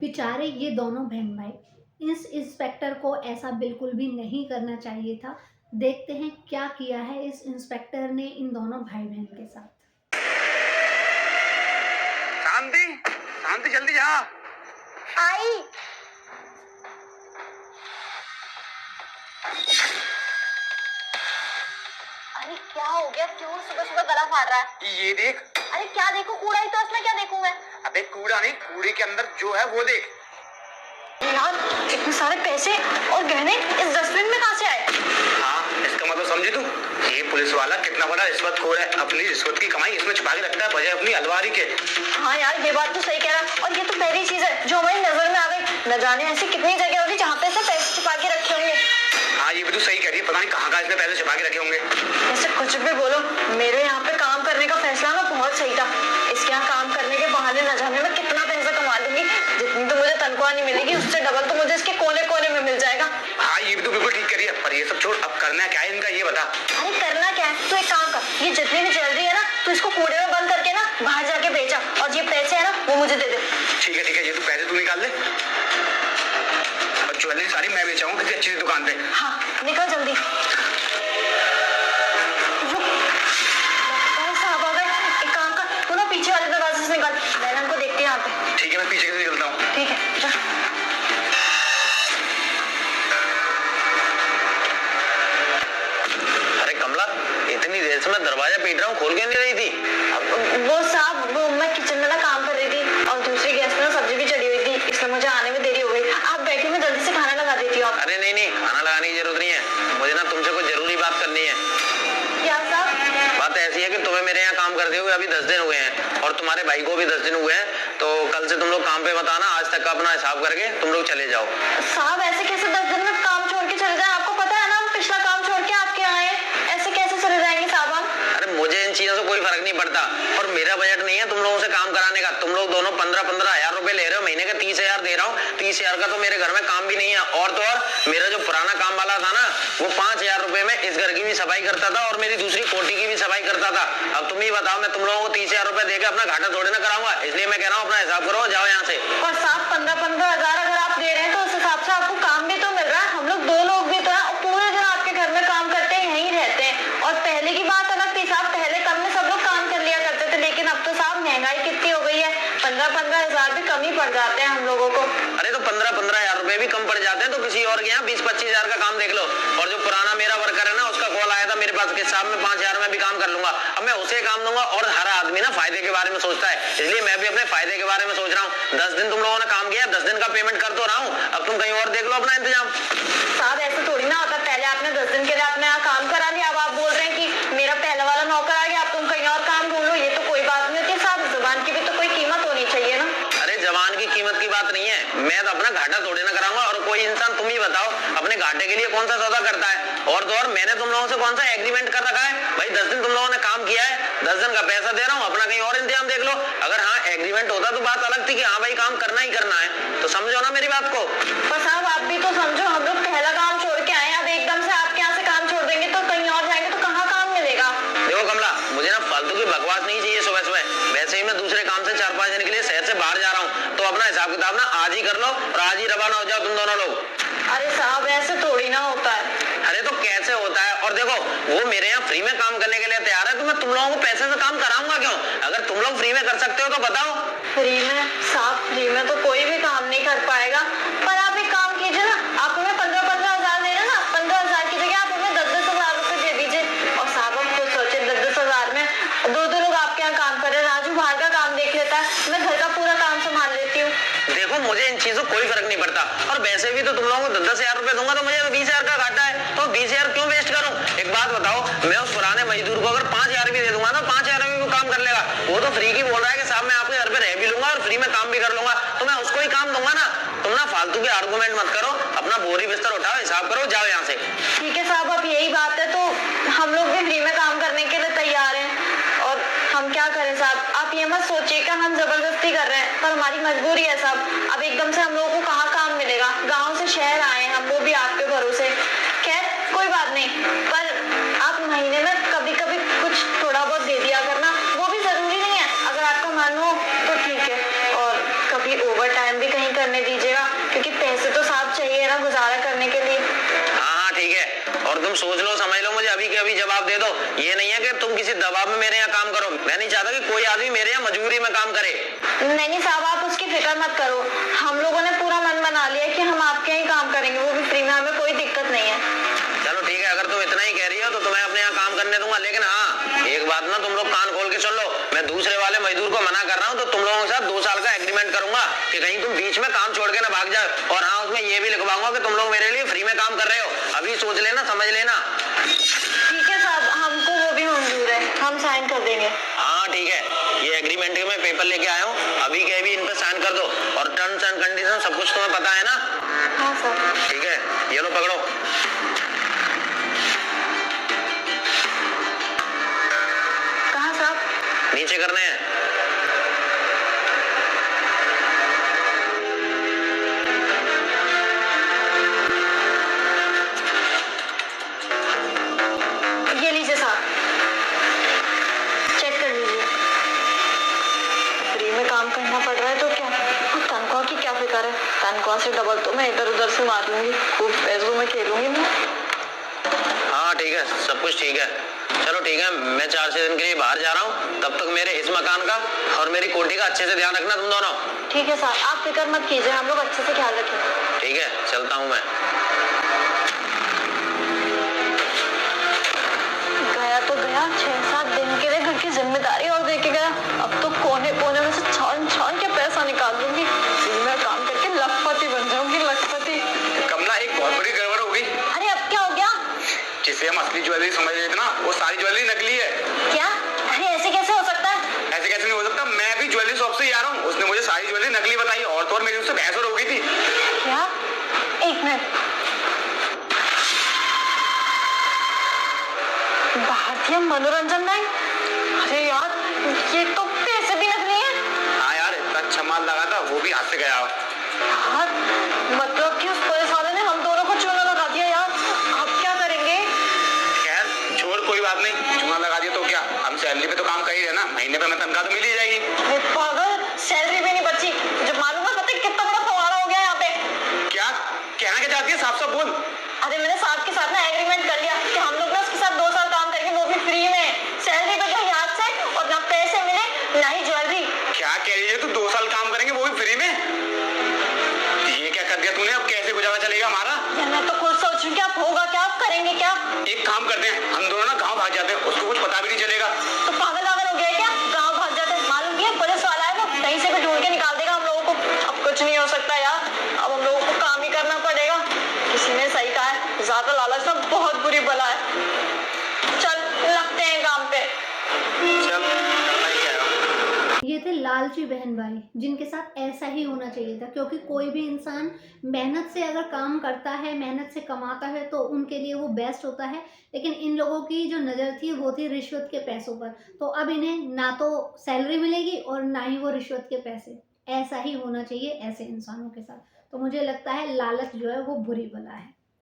बेचारे ये दोनों बहन भाई, इस इंस्पेक्टर को ऐसा बिल्कुल भी नहीं करना चाहिए था। देखते हैं क्या किया है इस इंस्पेक्टर ने इन दोनों भाई बहन के साथ। शांति शांति जल्दी जा। आई। अरे क्या हो गया? क्यों सुबह सुबह गला फाड़ रहा है? ये देख। अरे क्या देखूं? कूड़ा ही तो, उसमें क्या देखूं मैं? अबे कूड़ा नहीं, कूड़े के अंदर जो है वो देख। यार इतने सारे पैसे और गहने इस डस्टबिन में कहाँ से आए? हाँ, इसका मतलब समझी तू? ये पुलिस वाला कितना बड़ा रिश्वतखोर है। अपनी रिश्वत की कमाई इसमें छिपा के रखता है बजाय अपनी अलमारी के। हाँ यार, ये बात तो सही कह रहा है। और ये तो पहली चीज है जो हमारी नजर में आ गई। न जाने ऐसी कितनी जगह होगी जहाँ पे ऐसे पैसे छिपा के रखे होंगे। हाँ, ये भी तू सही कह रही है। पता नहीं कहाँ इसने पैसे छिपा के रखे होंगे। ऐसे कुछ भी बोलो, मेरे यहाँ पे काम करने का फैसला ना बहुत सही था। इसके यहाँ काम करने के बहाने न जाने में कितना पैसा कमा लूंगी। जितनी तो मुझे तनख्वाह नहीं मिलेगी, उससे डबल तो मुझे इसके कोने कोने में मिल जाएगा। हाँ, ये भी तू बिल्कुल ठीक करी है। पर ये सब छोड़, अब करना क्या है इनका ये बता। अरे करना क्या है? तू एक काम कर, ये जितनी भी ज्वेलरी है ना, तू इसको कूड़े में बंद करके ना बाहर जाके बेचा, और ये पैसे है ना वो मुझे दे दे। ठीक है, ये तू पैसे तू निकाल ले और ज्वेलरी सारी मैं बेचाऊँ किसी अच्छी दुकान पे। हाँ निकल जल्दी। साहब आ गए। एक काम कर, तू ना पीछे वाले दरवाजे से निकल, मैंने उनको देखती है यहाँ पे। ठीक है, मैं पीछे से निकलता हूँ। ठीक है जा। अरे कमला, इतनी देर से मैं दरवाजा पीट रहा हूँ, खोल के नहीं रही थी? वो साहब, वो मैं किचन में ना काम कर रही थी और दूसरी गैस में ना सब्जी भी चढ़ी हुई थी, इसलिए मुझे आने में देरी हो गई। आप बैठिए, मैं जल्दी से खाना लगा देती हूँ। अरे नहीं, खाना लगाने की जरूरत नहीं है। मुझे ना तुमसे कुछ जरूरी बात करनी है। क्या साहब? बात ऐसी है कि तुम्हें मेरे यहाँ काम करते हुए अभी 10 दिन हुए हैं और तुम्हारे भाई को भी 10 दिन हुए हैं। तो कल से तुम लोग काम पे मत आना। आज तक का अपना हिसाब करके तुम लोग चले जाओ। साहब ऐसे कैसे 10 दिन में काम छोड़ के चले जाए? आपको पता है ना, हम पिछला काम छोड़ के आपके आए हैं। ऐसे कैसे चले जाएंगे साहब हम? अरे मुझे इन चीजों से कोई फर्क नहीं पड़ता और मेरा बजट नहीं है तुम लोगों से काम कराने का। तुम लोग दोनों 15-15 हजार रुपए ले रहे हो, महीने के 30,000 दे रहा हूँ। 30,000 का तो मेरे घर में काम भी नहीं है। और तो और मेरा जो पुराना काम वाला था ना, वो 5,000 रुपए में इस घर की भी सफाई करता था और मेरी दूसरी कोठी की भी सफाई करता था। अब तुम ही बताओ, मैं तुम लोगों को 30,000 रुपए देकर अपना घाटा थोड़े ना कराऊंगा। इसलिए मैं कह रहा हूँ अपना हिसाब करो, जाओ यहाँ से। और साहब 15-15 हजार अगर आप दे रहे हैं तो उस हिसाब से आपको काम भी तो मिल रहा है। हम लोग 2 लोग भी तो हैं और पूरे दिन आपके घर में काम करते हैं, यहीं रहते हैं। और पहले की बात अलग थी साहब, पहले कम में सब लोग काम कर लिया करते थे, लेकिन अब तो साहब महंगाई कितनी हो गई है। 15-15 हजार भी कम ही पड़ जाते हैं हम लोगों को। अरे तो 15-15 हजार रुपए भी कम पड़ जाते हैं तो किसी और के यहाँ 20-25 हजार का काम देख लो। और जो पुराना मेरा वर्कर है ना, उसका कॉल आया था मेरे पास कि साहब मैं 5,000 में भी काम कर लूंगा। अब मैं उसे काम दूंगा और हर आदमी ना फायदे के बारे में सोचता है, इसलिए मैं भी अपने फायदे के बारे में सोच रहा हूँ। 10 दिन तुम लोगों ने काम किया, 10 दिन का पेमेंट कर तो रहा हूँ। अब तुम कहीं और देख लो अपना इंतजाम। साहब ऐसे थोड़ी ना होता, पहले आपने 10 दिन के लिए अपने यहाँ काम करा लिया, अब आप बोल रहे हैं कि मेरा पहला वाला नौकर आ गया, अब तुम कहीं और काम ढूंढ लो। ये तो कोई बात नहीं होती साहब, जुबान की भी तो कोई कीमत होनी चाहिए ना। अरे जवान की कीमत की बात नहीं है, मैं तो अपना घाटा थोड़े ना कराऊंगा। और कोई इंसान, तुम ही बताओ, अपने घाटे के लिए कौन सा सौदा करता है? और तो और मैंने तुम लोगों से कौन सा एग्रीमेंट कर रखा है? भाई 10 दिन तुम लोगों ने काम किया है, 10 दिन का पैसा दे रहा हूँ, अपना कहीं और इंतजाम देख लो। अगर हाँ एग्रीमेंट होता तो बात अलग थी कि हाँ भाई काम करना ही करना है, तो समझो ना मेरी बात को। पर साहब आप भी तो समझो, हम लोग पहला काम छोड़ के आए, अब एकदम से आपके यहाँ से काम छोड़ देंगे तो कहीं और जाएंगे तो कहाँ काम मिलेगा? देखो कमला, मुझे ना फालतू की बकवास नहीं चाहिए सुबह सुबह। वैसे ही मैं दूसरे काम से 4-5 दिन के लिए शहर से बाहर जा रहा हूँ, तो अपना हिसाब किताब ना आज ही कर लो और आज ही रवाना हो जाओ तुम दोनों लोग। अरे साहब ऐसे थोड़ी ना होता है। अरे तो कैसे होता है? और देखो, वो मेरे यहाँ फ्री में काम करने के लिए तैयार है, तो मैं तुम लोगों को पैसे से काम कराऊंगा क्यों? अगर तुम लोग फ्री में कर सकते हो तो बताओ। फ्री में? साहब फ्री में तो कोई भी काम नहीं कर पाएगा। पर आप एक काम कीजिए ना, आप हमें 15-15 हजार दे रहे ना, 15 हजार की जगह आप हमें 10-10 हजार रुपए दे दीजिए। और साहब आप खुद सोचे, 10-10 हजार में 2-2 लोग आपके यहाँ काम कर रहे हैं। राजू बाहर का काम देख लेता है, मैं घर का पूरा काम संभाल लेती हूँ। देखो मुझे इन चीजों कोई फर्क नहीं पड़ता और वैसे भी तो तुम लोगों को 10-10 हजार रुपए दूंगा, तो मुझे 20,000 का घाटा है, तो 20,000 क्यों वेस्ट करूं? एक बात बताओ, मैं उस पुराने मजदूर को अगर 5,000 भी दे दूंगा ना, 5,000 में भी वो काम कर लेगा। वो तो फ्री की बोल रहा है कि साहब मैं आपके घर पे रह भी लूंगा और फ्री में काम भी कर लूंगा, तो मैं उसको ही काम दूंगा ना। तुम ना फालतू के आर्गुमेंट मत करो, अपना बोरी बिस्तर उठाओ, हिसाब करो, जाओ यहाँ से। ठीक है साहब, अब यही बात है तो हम लोग भी फ्री में काम करने के लिए तैयार हैं। और हम क्या करें साहब, आप ये मत सोचिए कि हम जबरदस्ती कर रहे हैं, पर हमारी मजबूरी है साहब। अब एकदम से हम लोगों को कहाँ काम मिलेगा? गांव से शहर आए हम, वो भी आपके भरोसे। खैर कोई बात नहीं, पर आप महीने में कभी कभी कुछ थोड़ा बहुत दे दिया करना, वो भी जरूरी नहीं है। अगर आपका मन हो तो ठीक है, और कभी ओवर टाइम भी कहीं करने दीजिएगा, क्योंकि पैसे तो साहब चाहिए ना गुजारा करने के लिए। हाँ ठीक है, और तुम सोच लो समझ लो, मुझे अभी के अभी जवाब दे दो। ये नहीं है कि तुम किसी दबाव में मेरे यहाँ काम करो। मैं नहीं चाहता कि कोई आदमी मेरे यहाँ मजबूरी में काम करे। नहीं साहब, आप उसकी फिक्र मत करो। हम लोगों ने पूरा मन बना लिया कि हम आपके यहाँ काम करेंगे, वो भी फ्री में, हमें कोई दिक्कत नहीं है। चलो ठीक है, अगर तुम इतना ही कह रही हो तो तुम्हें अपने यहाँ काम करने दूंगा। लेकिन हाँ, एक बात ना तुम लोग कान खोल के सुन लो, मैं दूसरे वाले मजदूर को मना कर रहा हूँ तो तुम लोगों के साथ 2 साल का एग्रीमेंट करूंगा कि कहीं तुम बीच में काम छोड़ के ना भाग जाओ। और हाँ, उसमें ये भी लिखवाऊंगा कि तुम लोग मेरे लिए फ्री में काम कर रहे हो। अभी सोच लेना, समझ लेना। ठीक है साहब, हमको वो भी मंजूर है, हम साइन कर देंगे। हाँ ठीक है, ये एग्रीमेंट के मैं पेपर लेके आया हूँ, अभी के अभी इन पे साइन कर दो। और टर्म्स एंड कंडीशन सब कुछ तुम्हें पता है ना? हाँ सर। ठीक है, ये लो पकड़ो। कहाँ साहब? नीचे करने हैं। ये लीजिए साहब, चेक कर लीजिए। फ्री में काम करना पड़ रहा है तो क्या, अब तनख्वाह की क्या फिक्र है। तनख्वाह से डबल तो मैं इधर उधर से मार लूंगी, खूब पैसों में खेलूंगी मैं। हाँ ठीक है, सब कुछ ठीक है। चलो ठीक है, मैं 4-6 दिन के लिए बाहर जा रहा हूँ। तब तक मेरे इस मकान का और मेरी कोठी का अच्छे से ध्यान रखना तुम दोनों। ठीक है साहब, आप फिक्र मत कीजिए, हम लोग अच्छे से ख्याल रखेंगे। ठीक है, चलता हूँ मैं। गया तो गया, 6-7 दिन के लिए घर की जिम्मेदारी और दे के गया। अब तो कोने कोने में से छान छान के पैसा निकाल दूंगी, मैं काम करके लखपति बन जाऊंगी, लखपति। कमला, एक बहुत बड़ी गड़बड़ हो गई। अरे अब क्या हो गया? जिसे हम असली ज्वेलरी समझ रहे थे ना, वो सारी ज्वेलरी नकली है। क्या? अरे ऐसे कैसे हो सकता है? ऐसे कैसे नहीं हो सकता, मैं भी ज्वेलरी शॉप से ही आ रहा हूँ। उसने मुझे सारी ज्वेलरी नकली बताई, और तो और मेरी उससे बहस हो गई थी। क्या? एक मिनट, भारतीय मनोरंजन बैंक? अरे यार, ये तो पैसे भी नकली है। हाँ यार, इतना अच्छा माल लगा था, वो भी हाथ से गया। यार, मतलब कि उस पुलिस वाले ने हम दोनों को चूना लगा दिया यार। अब क्या करेंगे? खैर छोड़, कोई बात नहीं, चूना लगा दिया तो क्या, हम सैलरी पे तो काम कर ही रहे ना, महीने पे हमें तनख्वाह तो मिल ही जाएगी। अरे पागल, सैलरी भी नहीं बची। जब मालूम है, पता है कितना बड़ा फवारा हो गया यहाँ पे। क्या कहना क्या चाहती है, साफ साफ बोल। अरे मैंने साहब के साथ ना एग्रीमेंट कर लिया कि हम लोग ना उसके साथ 2 साल काम करेंगे, वो भी फ्री में। सैलरी पे तो याद से, और ना पैसे मिले ना ही ज्वेलरी। क्या कह रही है तू, 2 साल काम करेंगे वो भी फ्री में? ये क्या कर दिया तूने, अब कैसे गुजारा चलेगा हमारा? यार मैं तो खुद सोच रही हूँ कि आप होगा क्या, आप करेंगे क्या? एक काम करते हैं, हम दोनों ना गाँव भाग जाते हैं, उसको कुछ पता भी नहीं चलेगा। तो पागल वागल हो गया है क्या? गाँव भाग जाते हैं, मालूम नहीं है पुलिस वाला है, वो कहीं से भी ढूंढ के निकाल देगा हम लोगों को। अब कुछ नहीं हो सकता यार, अब हम लोगों को काम ही करना पड़ेगा। किसी ने सही कहा है, ज्यादा लालच ना बहुत बुरी बला है। चल लगते हैं काम पे। चल, मैं कह रहा हूँ। ये थे लालची बहन भाई, जिनके साथ ऐसा ही होना चाहिए था। क्योंकि कोई भी इंसान मेहनत से अगर काम करता है, मेहनत से कमाता है, तो उनके लिए वो बेस्ट होता है। लेकिन इन लोगों की जो नज़र थी वो थी रिश्वत के पैसों पर। तो अब इन्हें ना तो सैलरी मिलेगी और ना ही वो रिश्वत के पैसे। ऐसा ही होना चाहिए ऐसे इंसानों के साथ। तो मुझे लगता है लालच जो है वो बुरी बला है।